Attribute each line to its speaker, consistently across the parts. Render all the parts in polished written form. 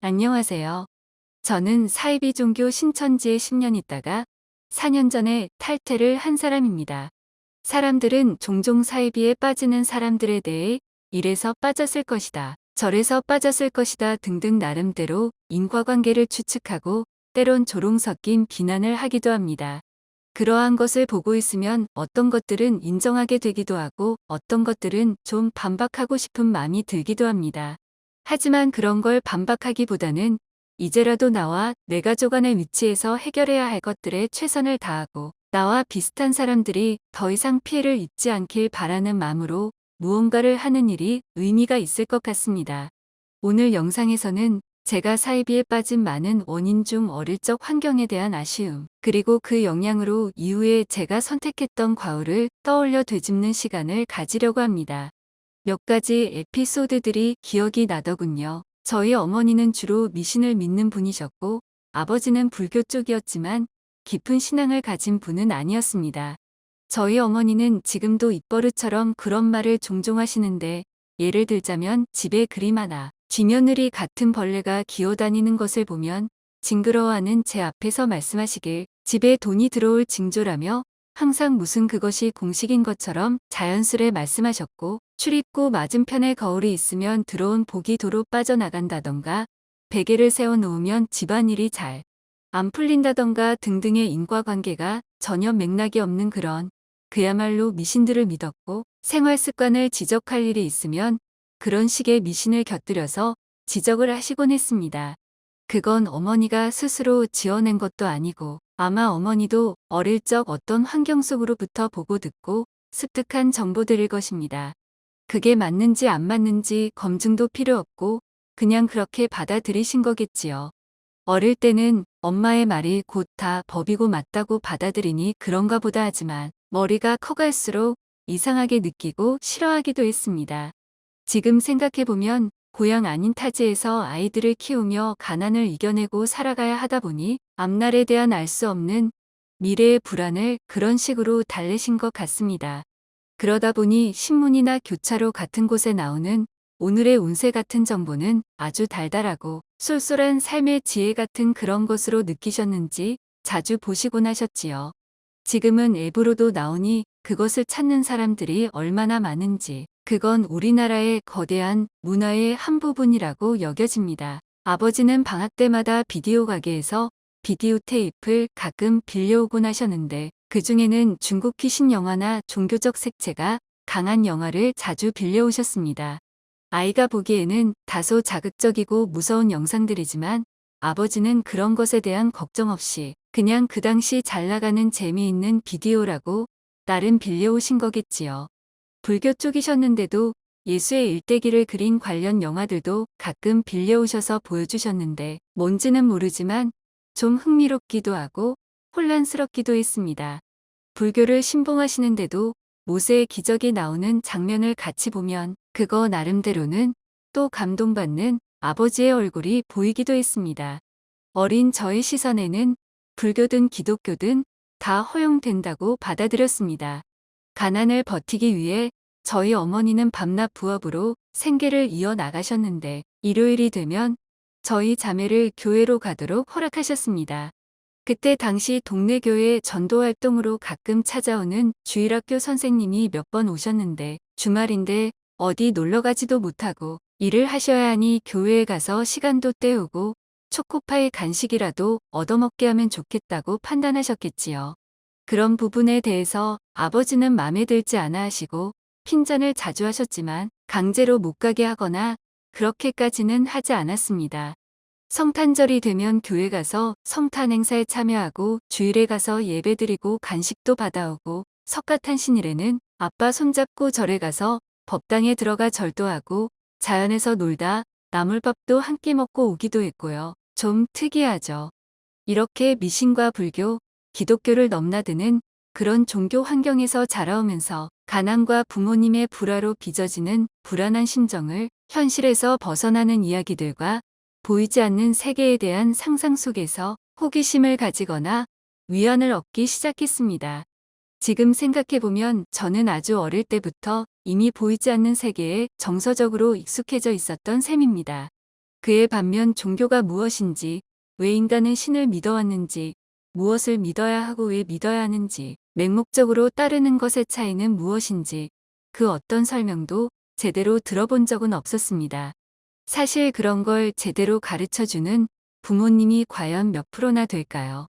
Speaker 1: 안녕하세요. 저는 사이비 종교 신천지에 10년 있다가 4년 전에 탈퇴를 한 사람입니다. 사람들은 종종 사이비에 빠지는 사람들에 대해 이래서 빠졌을 것이다, 저래서 빠졌을 것이다 등등 나름대로 인과관계를 추측하고 때론 조롱 섞인 비난을 하기도 합니다. 그러한 것을 보고 있으면 어떤 것들은 인정하게 되기도 하고 어떤 것들은 좀 반박하고 싶은 마음이 들기도 합니다. 하지만 그런 걸 반박하기보다는 이제라도 나와 내 가족 안의 위치에서 해결해야 할 것들에 최선을 다하고 나와 비슷한 사람들이 더 이상 피해를 입지 않길 바라는 마음으로 무언가를 하는 일이 의미가 있을 것 같습니다. 오늘 영상에서는 제가 사이비에 빠진 많은 원인 중 어릴 적 환경에 대한 아쉬움, 그리고 그 영향으로 이후에 제가 선택했던 과오를 떠올려 되짚는 시간을 가지려고 합니다. 몇 가지 에피소드들이 기억이 나더군요. 저희 어머니는 주로 미신을 믿는 분이셨고 아버지는 불교 쪽이었지만 깊은 신앙을 가진 분은 아니었습니다. 저희 어머니는 지금도 입버릇처럼 그런 말을 종종 하시는데, 예를 들자면 집에 그림 하나, 쥐며느리 같은 벌레가 기어다니는 것을 보면 징그러워하는 제 앞에서 말씀하시길 집에 돈이 들어올 징조라며 항상 무슨 그것이 공식인 것처럼 자연스레 말씀하셨고, 출입구 맞은편에 거울이 있으면 들어온 복이 도로 빠져나간다던가 베개를 세워놓으면 집안일이 잘 안 풀린다던가 등등의 인과관계가 전혀 맥락이 없는 그런 그야말로 미신들을 믿었고, 생활 습관을 지적할 일이 있으면 그런 식의 미신을 곁들여서 지적을 하시곤 했습니다. 그건 어머니가 스스로 지어낸 것도 아니고 아마 어머니도 어릴 적 어떤 환경 속으로부터 보고 듣고 습득한 정보들일 것입니다. 그게 맞는지 안 맞는지 검증도 필요 없고 그냥 그렇게 받아들이신 거겠지요. 어릴 때는 엄마의 말이 곧 다 법이고 맞다고 받아들이니 그런가 보다 하지만 머리가 커갈수록 이상하게 느끼고 싫어하기도 했습니다. 지금 생각해보면 고향 아닌 타지에서 아이들을 키우며 가난을 이겨내고 살아가야 하다 보니 앞날에 대한 알 수 없는 미래의 불안을 그런 식으로 달래신 것 같습니다. 그러다 보니 신문이나 교차로 같은 곳에 나오는 오늘의 운세 같은 정보는 아주 달달하고 쏠쏠한 삶의 지혜 같은 그런 것으로 느끼셨는지 자주 보시곤 하셨지요. 지금은 앱으로도 나오니 그것을 찾는 사람들이 얼마나 많은지, 그건 우리나라의 거대한 문화의 한 부분이라고 여겨집니다. 아버지는 방학 때마다 비디오 가게에서 비디오 테이프를 가끔 빌려오곤 하셨는데, 그중에는 중국 귀신 영화나 종교적 색채가 강한 영화를 자주 빌려오셨습니다. 아이가 보기에는 다소 자극적이고 무서운 영상들이지만 아버지는 그런 것에 대한 걱정 없이 그냥 그 당시 잘 나가는 재미있는 비디오라고 나름 빌려오신 거겠지요. 불교 쪽이셨는데도 예수의 일대기를 그린 관련 영화들도 가끔 빌려오셔서 보여주셨는데 뭔지는 모르지만 좀 흥미롭기도 하고 혼란스럽기도 했습니다. 불교를 신봉하시는데도 모세의 기적이 나오는 장면을 같이 보면 그거 나름대로는 또 감동받는 아버지의 얼굴이 보이기도 했습니다. 어린 저의 시선에는 불교든 기독교든 다 허용된다고 받아들였습니다. 가난을 버티기 위해 저희 어머니는 밤낮 부업으로 생계를 이어나가셨는데 일요일이 되면 저희 자매를 교회로 가도록 허락하셨습니다. 그때 당시 동네 교회 전도 활동으로 가끔 찾아오는 주일학교 선생님이 몇 번 오셨는데 주말인데 어디 놀러 가지도 못하고 일을 하셔야 하니 교회에 가서 시간도 때우고 초코파이 간식이라도 얻어먹게 하면 좋겠다고 판단하셨겠지요. 그런 부분에 대해서 아버지는 마음에 들지 않아 하시고 핀잔을 자주 하셨지만 강제로 못 가게 하거나 그렇게까지는 하지 않았습니다. 성탄절이 되면 교회 가서 성탄 행사에 참여하고 주일에 가서 예배드리고 간식도 받아오고 석가탄신일에는 아빠 손잡고 절에 가서 법당에 들어가 절도하고 자연에서 놀다 나물밥도 한 끼 먹고 오기도 했고요. 좀 특이하죠. 이렇게 미신과 불교, 기독교를 넘나드는 그런 종교 환경에서 자라오면서 가난과 부모님의 불화로 빚어지는 불안한 심정을 현실에서 벗어나는 이야기들과 보이지 않는 세계에 대한 상상 속에서 호기심을 가지거나 위안을 얻기 시작했습니다. 지금 생각해보면 저는 아주 어릴 때부터 이미 보이지 않는 세계에 정서적으로 익숙해져 있었던 셈입니다. 그에 반면 종교가 무엇인지, 왜 인간은 신을 믿어왔는지, 무엇을 믿어야 하고 왜 믿어야 하는지, 맹목적으로 따르는 것의 차이는 무엇인지, 그 어떤 설명도 제대로 들어본 적은 없었습니다. 사실 그런 걸 제대로 가르쳐주는 부모님이 과연 몇 프로나 될까요?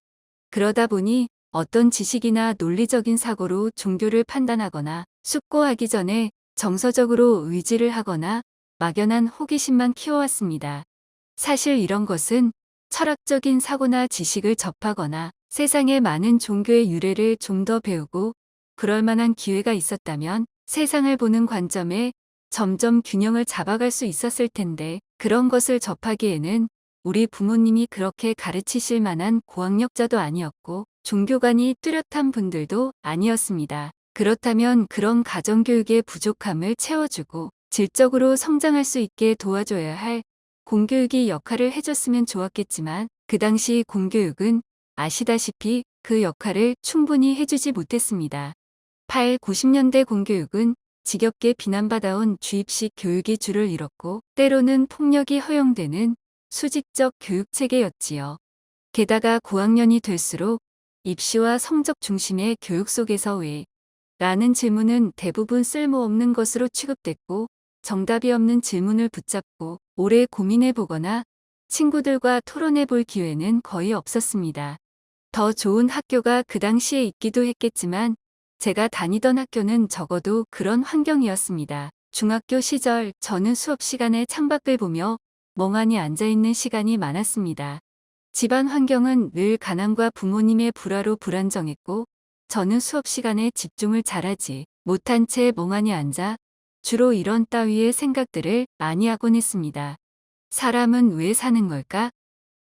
Speaker 1: 그러다 보니 어떤 지식이나 논리적인 사고로 종교를 판단하거나 숙고하기 전에 정서적으로 의지를 하거나 막연한 호기심만 키워왔습니다. 사실 이런 것은 철학적인 사고나 지식을 접하거나 세상의 많은 종교의 유래를 좀 더 배우고 그럴 만한 기회가 있었다면 세상을 보는 관점에 점점 균형을 잡아갈 수 있었을 텐데 그런 것을 접하기에는 우리 부모님이 그렇게 가르치실 만한 고학력자도 아니었고 종교관이 뚜렷한 분들도 아니었습니다. 그렇다면 그런 가정교육의 부족함을 채워주고 질적으로 성장할 수 있게 도와줘야 할 공교육이 역할을 해줬으면 좋았겠지만 그 당시 공교육은 아시다시피 그 역할을 충분히 해주지 못했습니다. 8, 90년대 공교육은 지겹게 비난받아온 주입식 교육이 줄을 잃었고 때로는 폭력이 허용되는 수직적 교육체계였지요. 게다가 고학년이 될수록 입시와 성적 중심의 교육 속에서 왜? 라는 질문은 대부분 쓸모없는 것으로 취급됐고 정답이 없는 질문을 붙잡고 오래 고민해 보거나 친구들과 토론해 볼 기회는 거의 없었습니다. 더 좋은 학교가 그 당시에 있기도 했겠지만 제가 다니던 학교는 적어도 그런 환경이었습니다. 중학교 시절 저는 수업 시간에 창밖을 보며 멍하니 앉아있는 시간이 많았습니다. 집안 환경은 늘 가난과 부모님의 불화로 불안정했고 저는 수업 시간에 집중을 잘하지 못한 채 멍하니 앉아 주로 이런 따위의 생각들을 많이 하곤 했습니다. 사람은 왜 사는 걸까?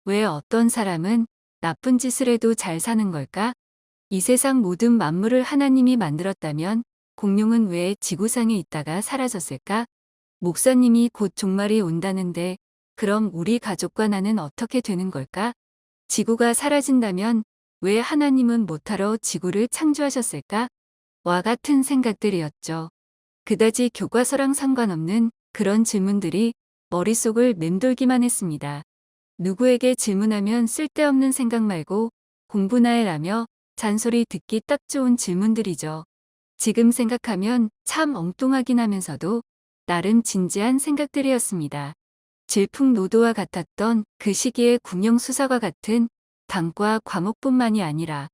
Speaker 1: 왜 어떤 사람은 나쁜 짓을 해도 잘 사는 걸까? 이 세상 모든 만물을 하나님이 만들었다면 공룡은 왜 지구상에 있다가 사라졌을까? 목사님이 곧 종말이 온다는데 그럼 우리 가족과 나는 어떻게 되는 걸까? 지구가 사라진다면 왜 하나님은 못하러 지구를 창조하셨을까? 와 같은 생각들이었죠. 그다지 교과서랑 상관없는 그런 질문들이 머릿속을 맴돌기만 했습니다. 누구에게 질문하면 쓸데없는 생각 말고 공부나 해라며 잔소리 듣기 딱 좋은 질문들이죠. 지금 생각하면 참 엉뚱하긴 하면서도 나름 진지한 생각들이었습니다. 질풍노도와 같았던 그 시기의 군영수사과 같은 단과 과목뿐만이 아니라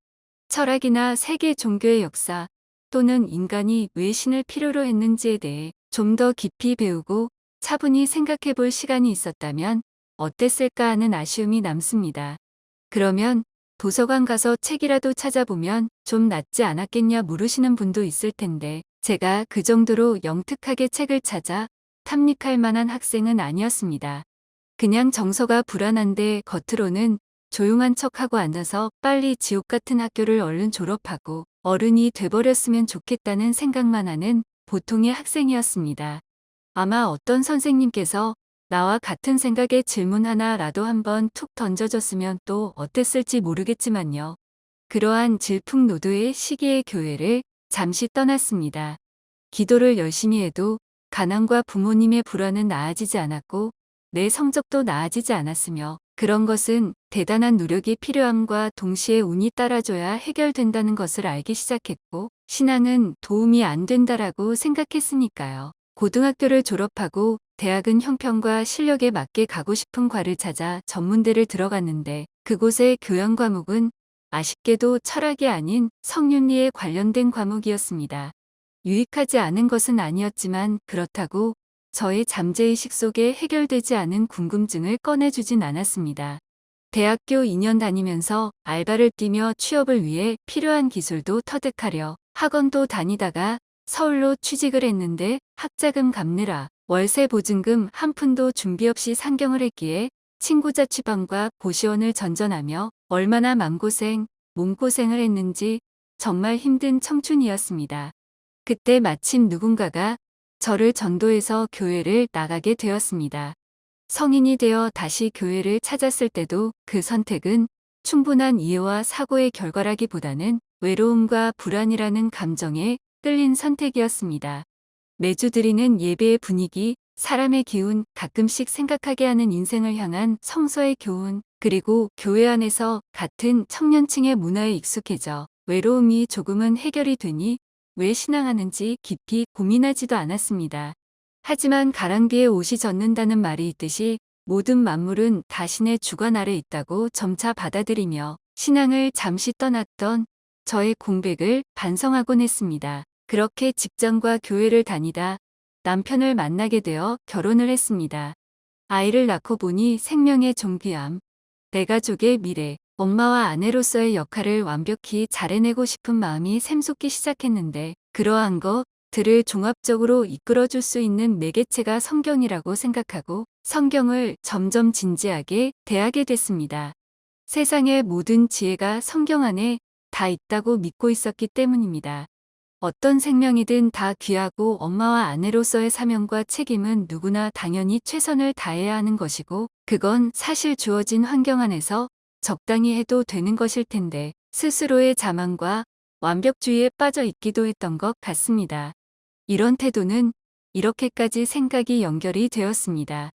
Speaker 1: 철학이나 세계 종교의 역사 또는 인간이 왜 신을 필요로 했는지에 대해 좀 더 깊이 배우고 차분히 생각해 볼 시간이 있었다면 어땠을까 하는 아쉬움이 남습니다. 그러면 도서관 가서 책이라도 찾아보면 좀 낫지 않았겠냐 물으시는 분도 있을 텐데 제가 그 정도로 영특하게 책을 찾아 탐닉할 만한 학생은 아니었습니다. 그냥 정서가 불안한데 겉으로는 조용한 척하고 앉아서 빨리 지옥 같은 학교를 얼른 졸업하고 어른이 돼버렸으면 좋겠다는 생각만 하는 보통의 학생이었습니다. 아마 어떤 선생님께서 나와 같은 생각의 질문 하나라도 한번 툭 던져줬으면 또 어땠을지 모르겠지만요. 그러한 질풍노도의 시기의 교회를 잠시 떠났습니다. 기도를 열심히 해도 가난과 부모님의 불안은 나아지지 않았고 내 성적도 나아지지 않았으며 그런 것은 대단한 노력이 필요함과 동시에 운이 따라줘야 해결된다는 것을 알기 시작했고 신앙은 도움이 안 된다라고 생각했으니까요. 고등학교를 졸업하고 대학은 형편과 실력에 맞게 가고 싶은 과를 찾아 전문대를 들어갔는데 그곳의 교양 과목은 아쉽게도 철학이 아닌 성윤리에 관련된 과목이었습니다. 유익하지 않은 것은 아니었지만 그렇다고 저의 잠재의식 속에 해결되지 않은 궁금증을 꺼내주진 않았습니다. 대학교 2년 다니면서 알바를 뛰며 취업을 위해 필요한 기술도 터득하려 학원도 다니다가 서울로 취직을 했는데 학자금 갚느라 월세 보증금 한 푼도 준비 없이 상경을 했기에 친구 자취방과 고시원을 전전하며 얼마나 맘고생, 몸고생을 했는지 정말 힘든 청춘이었습니다. 그때 마침 누군가가 저를 전도해서 교회를 나가게 되었습니다. 성인이 되어 다시 교회를 찾았을 때도 그 선택은 충분한 이해와 사고의 결과라기보다는 외로움과 불안이라는 감정에 끌린 선택이었습니다. 매주 드리는 예배의 분위기, 사람의 기운, 가끔씩 생각하게 하는 인생을 향한 성서의 교훈, 그리고 교회 안에서 같은 청년층의 문화에 익숙해져 외로움이 조금은 해결이 되니 왜 신앙하는지 깊이 고민하지도 않았습니다. 하지만 가랑비에 옷이 젖는다는 말이 있듯이 모든 만물은 자신의 주관 아래 있다고 점차 받아들이며 신앙을 잠시 떠났던 저의 공백을 반성하곤 했습니다. 그렇게 직장과 교회를 다니다 남편을 만나게 되어 결혼을 했습니다. 아이를 낳고 보니 생명의 존귀함, 내 가족의 미래, 엄마와 아내로서의 역할을 완벽히 잘해내고 싶은 마음이 샘솟기 시작했는데 그러한 것들을 종합적으로 이끌어줄 수 있는 매개체가 성경이라고 생각하고 성경을 점점 진지하게 대하게 됐습니다. 세상의 모든 지혜가 성경 안에 다 있다고 믿고 있었기 때문입니다. 어떤 생명이든 다 귀하고 엄마와 아내로서의 사명과 책임은 누구나 당연히 최선을 다해야 하는 것이고 그건 사실 주어진 환경 안에서 적당히 해도 되는 것일 텐데 스스로의 자만과 완벽주의에 빠져 있기도 했던 것 같습니다. 이런 태도는 이렇게까지 생각이 연결이 되었습니다.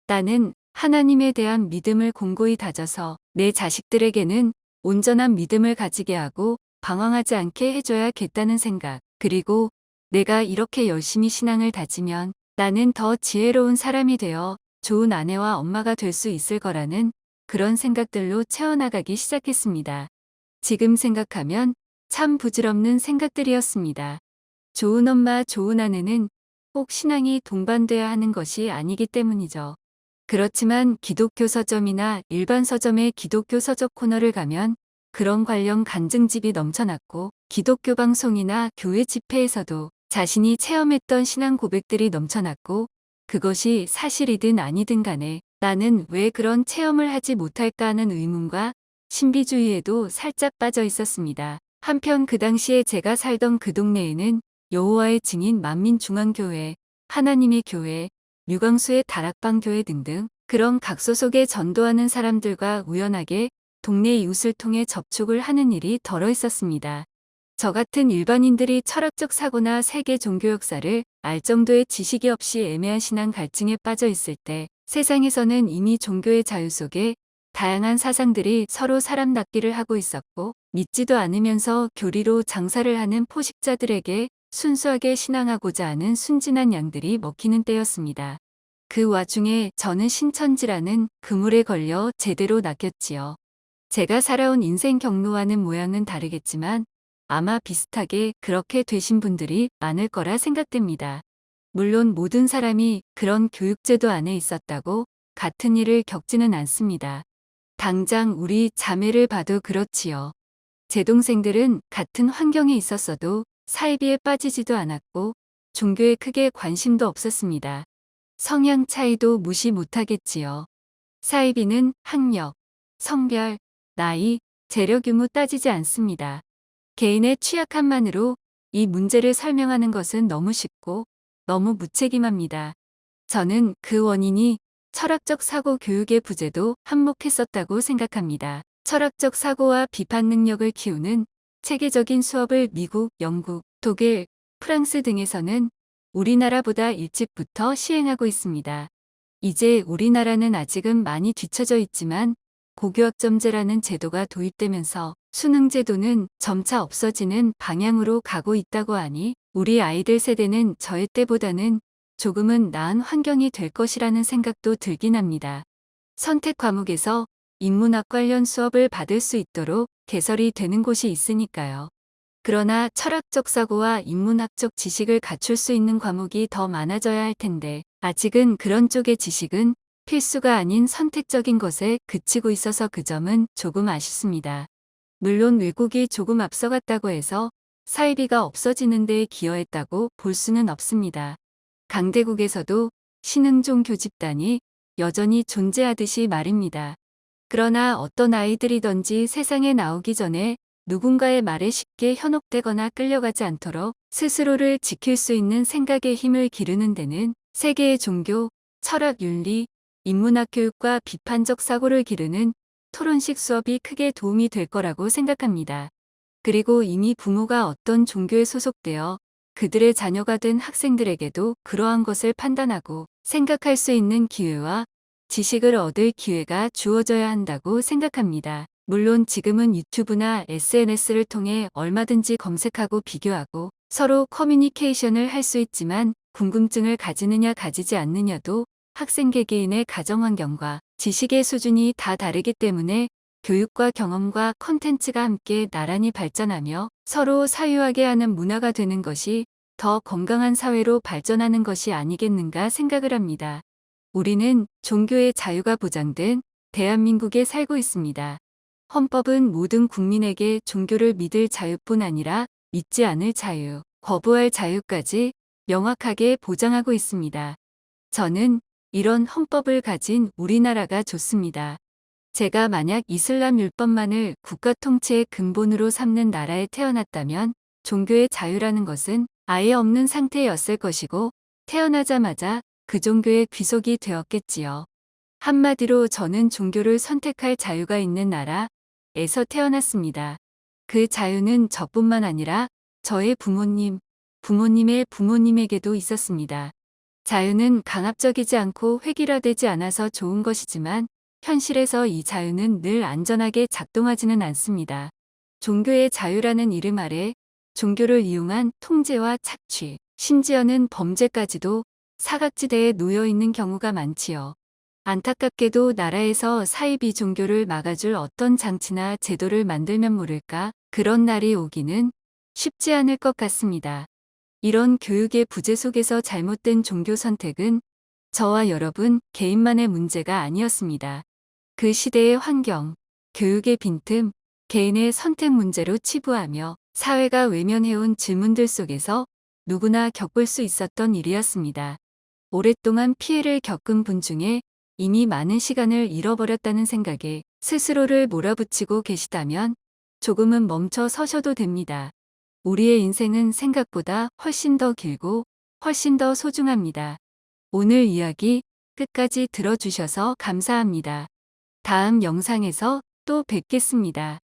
Speaker 1: 나는 하나님에 대한 믿음을 공고히 다져서 내 자식들에게는 온전한 믿음을 가지게 하고 방황하지 않게 해줘야겠다는 생각, 그리고 내가 이렇게 열심히 신앙을 다지면 나는 더 지혜로운 사람이 되어 좋은 아내와 엄마가 될 수 있을 거라는 그런 생각들로 채워나가기 시작했습니다. 지금 생각하면 참 부질없는 생각들이었습니다. 좋은 엄마, 좋은 아내는 꼭 신앙이 동반돼야 하는 것이 아니기 때문이죠. 그렇지만 기독교 서점이나 일반 서점의 기독교 서적 코너를 가면 그런 관련 간증집이 넘쳐났고 기독교 방송이나 교회 집회에서도 자신이 체험했던 신앙 고백들이 넘쳐났고 그것이 사실이든 아니든 간에 나는 왜 그런 체험을 하지 못할까 하는 의문과 신비주의에도 살짝 빠져 있었습니다. 한편 그 당시에 제가 살던 그 동네에는 여호와의 증인 만민중앙교회, 하나님의 교회, 류광수의 다락방 교회 등등 그런 각 소속에 전도하는 사람들과 우연하게 동네 이웃을 통해 접촉을 하는 일이 덜어 있었습니다. 저 같은 일반인들이 철학적 사고나 세계 종교 역사를 알 정도의 지식이 없이 애매한 신앙 갈증에 빠져 있을 때 세상에서는 이미 종교의 자유 속에 다양한 사상들이 서로 사람 낚기를 하고 있었고 믿지도 않으면서 교리로 장사를 하는 포식자들에게 순수하게 신앙하고자 하는 순진한 양들이 먹히는 때였습니다. 그 와중에 저는 신천지라는 그물에 걸려 제대로 낚였지요. 제가 살아온 인생 경로와는 모양은 다르겠지만 아마 비슷하게 그렇게 되신 분들이 많을 거라 생각됩니다. 물론 모든 사람이 그런 교육제도 안에 있었다고 같은 일을 겪지는 않습니다. 당장 우리 자매를 봐도 그렇지요. 제 동생들은 같은 환경에 있었어도 사이비에 빠지지도 않았고 종교에 크게 관심도 없었습니다. 성향 차이도 무시 못하겠지요. 사이비는 학력, 성별, 나이, 재력 유무 따지지 않습니다. 개인의 취약함만으로 이 문제를 설명하는 것은 너무 쉽고 너무 무책임합니다. 저는 그 원인이 철학적 사고 교육의 부재도 한몫했었다고 생각합니다. 철학적 사고와 비판 능력을 키우는 체계적인 수업을 미국, 영국, 독일, 프랑스 등에서는 우리나라보다 일찍부터 시행하고 있습니다. 이제 우리나라는 아직은 많이 뒤처져 있지만 고교학점제라는 제도가 도입되면서 수능제도는 점차 없어지는 방향으로 가고 있다고 하니 우리 아이들 세대는 저희 때보다는 조금은 나은 환경이 될 것이라는 생각도 들긴 합니다. 선택 과목에서 인문학 관련 수업을 받을 수 있도록 개설이 되는 곳이 있으니까요. 그러나 철학적 사고와 인문학적 지식을 갖출 수 있는 과목이 더 많아져야 할 텐데 아직은 그런 쪽의 지식은 필수가 아닌 선택적인 것에 그치고 있어서 그 점은 조금 아쉽습니다. 물론 외국이 조금 앞서갔다고 해서 사이비가 없어지는 데 기여했다고 볼 수는 없습니다. 강대국에서도 신흥종 교집단이 여전히 존재하듯이 말입니다. 그러나 어떤 아이들이든지 세상에 나오기 전에 누군가의 말에 쉽게 현혹되거나 끌려가지 않도록 스스로를 지킬 수 있는 생각의 힘을 기르는 데는 세계의 종교, 철학 윤리, 인문학 교육과 비판적 사고를 기르는 토론식 수업이 크게 도움이 될 거라고 생각합니다. 그리고 이미 부모가 어떤 종교에 소속되어 그들의 자녀가 된 학생들에게도 그러한 것을 판단하고 생각할 수 있는 기회와 지식을 얻을 기회가 주어져야 한다고 생각합니다. 물론 지금은 유튜브나 SNS를 통해 얼마든지 검색하고 비교하고 서로 커뮤니케이션을 할 수 있지만 궁금증을 가지느냐 가지지 않느냐도 학생 개개인의 가정 환경과 지식의 수준이 다 다르기 때문에 교육과 경험과 컨텐츠가 함께 나란히 발전하며 서로 사유하게 하는 문화가 되는 것이 더 건강한 사회로 발전하는 것이 아니겠는가 생각을 합니다. 우리는 종교의 자유가 보장된 대한민국에 살고 있습니다. 헌법은 모든 국민에게 종교를 믿을 자유뿐 아니라 믿지 않을 자유, 거부할 자유까지 명확하게 보장하고 있습니다. 저는 이런 헌법을 가진 우리나라가 좋습니다. 제가 만약 이슬람 율법만을 국가 통치의 근본으로 삼는 나라에 태어났다면 종교의 자유라는 것은 아예 없는 상태였을 것이고 태어나자마자 그 종교의 귀속이 되었겠지요. 한마디로 저는 종교를 선택할 자유가 있는 나라에서 태어났습니다. 그 자유는 저뿐만 아니라 저의 부모님, 부모님의 부모님에게도 있었습니다. 자유는 강압적이지 않고 획일화되지 않아서 좋은 것이지만 현실에서 이 자유는 늘 안전하게 작동하지는 않습니다. 종교의 자유라는 이름 아래 종교를 이용한 통제와 착취, 심지어는 범죄까지도 사각지대에 놓여 있는 경우가 많지요. 안타깝게도 나라에서 사이비 종교를 막아줄 어떤 장치나 제도를 만들면 모를까 그런 날이 오기는 쉽지 않을 것 같습니다. 이런 교육의 부재 속에서 잘못된 종교 선택은 저와 여러분 개인만의 문제가 아니었습니다. 그 시대의 환경, 교육의 빈틈, 개인의 선택 문제로 치부하며 사회가 외면해온 질문들 속에서 누구나 겪을 수 있었던 일이었습니다. 오랫동안 피해를 겪은 분 중에 이미 많은 시간을 잃어버렸다는 생각에 스스로를 몰아붙이고 계시다면 조금은 멈춰 서셔도 됩니다. 우리의 인생은 생각보다 훨씬 더 길고 훨씬 더 소중합니다. 오늘 이야기 끝까지 들어주셔서 감사합니다. 다음 영상에서 또 뵙겠습니다.